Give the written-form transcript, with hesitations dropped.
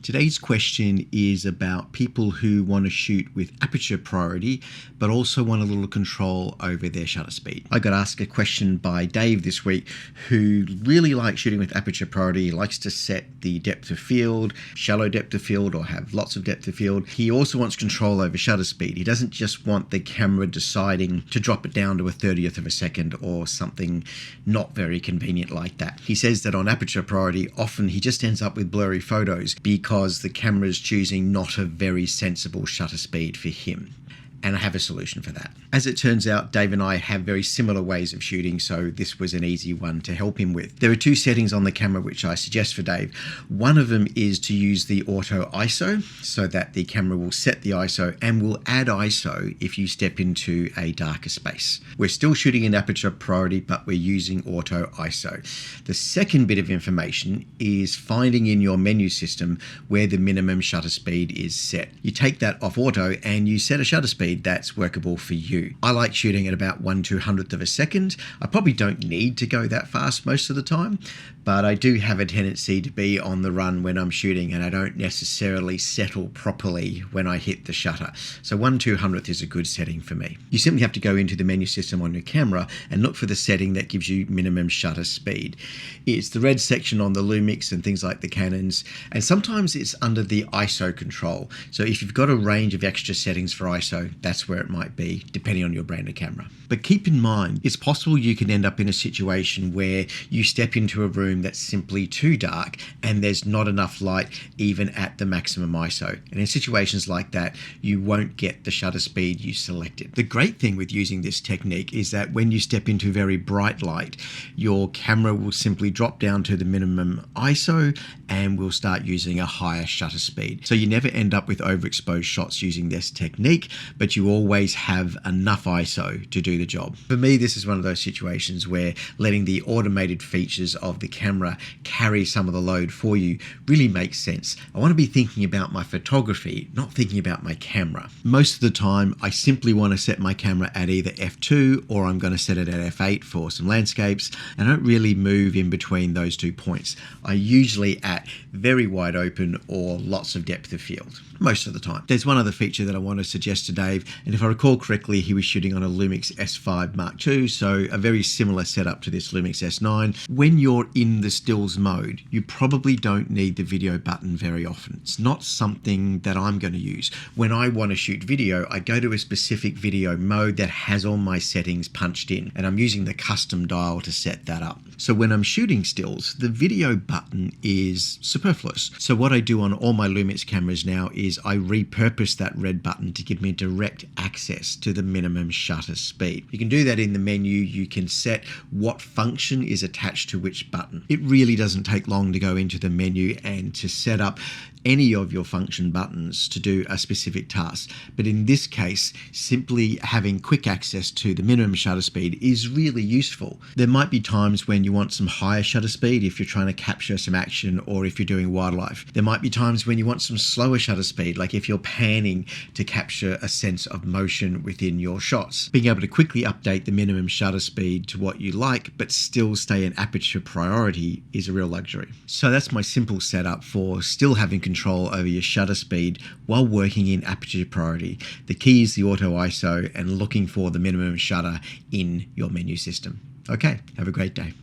Today's question is about people who want to shoot with aperture priority, but also want a little control over their shutter speed. I got asked a question by Dave this week, who really likes shooting with aperture priority, likes to set the depth of field, shallow depth of field, or have lots of depth of field. He also wants control over shutter speed. He doesn't just want the camera deciding to drop it down to a 30th of a second or something not very convenient like that. He says that on aperture priority, often he just ends up with blurry photos because the camera is choosing not a very sensible shutter speed for him. And I have a solution for that. As it turns out, Dave and I have very similar ways of shooting, so this was an easy one to help him with. There are two settings on the camera which I suggest for Dave. One of them is to use the auto ISO, so that the camera will set the ISO and will add ISO if you step into a darker space. We're still shooting in aperture priority, but we're using auto ISO. The second bit of information is finding in your menu system where the minimum shutter speed is set. You take that off auto and you set a shutter speed that's workable for you. I like shooting at about 1/200th of a second. I probably don't need to go that fast most of the time, but I do have a tendency to be on the run when I'm shooting, and I don't necessarily settle properly when I hit the shutter. So 1/200th is a good setting for me. You simply have to go into the menu system on your camera and look for the setting that gives you minimum shutter speed. It's the red section on the LUMIX and things like the Canons, and sometimes it's under the ISO control. So if you've got a range of extra settings for ISO, that's where it might be, depending on your brand of camera. But keep in mind, it's possible you can end up in a situation where you step into a room that's simply too dark and there's not enough light even at the maximum ISO. And in situations like that, you won't get the shutter speed you selected. The great thing with using this technique is that when you step into very bright light, your camera will simply drop down to the minimum ISO and will start using a higher shutter speed. So you never end up with overexposed shots using this technique, but you always have enough ISO to do the job. For me, this is one of those situations where letting the automated features of the camera carry some of the load for you really makes sense. I want to be thinking about my photography, not thinking about my camera. Most of the time, I simply want to set my camera at either f2 or I'm going to set it at f8 for some landscapes. I don't really move in between those 2 points. I usually at very wide open or lots of depth of field, most of the time. There's one other feature that I want to suggest to Dave, and if I recall correctly, he was shooting on a LUMIX S5II, so a very similar setup to this LUMIX S9. When you're in the stills mode, you probably don't need the video button very often. It's not something that I'm going to use. When I want to shoot video, I go to a specific video mode that has all my settings punched in, and I'm using the custom dial to set that up. So when I'm shooting stills, the video button is superfluous. So what I do on all my LUMIX cameras now is I repurpose that red button to give me direct access to the minimum shutter speed. You can do that in the menu. You can set what function is attached to which button. It really doesn't take long to go into the menu and to set up any of your function buttons to do a specific task. But in this case, simply having quick access to the minimum shutter speed is really useful. There might be times when you want some higher shutter speed if you're trying to capture some action or if you're doing wildlife. There might be times when you want some slower shutter speed, like if you're panning to capture a sense of motion within your shots. Being able to quickly update the minimum shutter speed to what you like, but still stay in aperture priority is a real luxury. So that's my simple setup for still having control over your shutter speed while working in aperture priority. The key is the auto ISO and looking for the minimum shutter in your menu system. Okay, have a great day.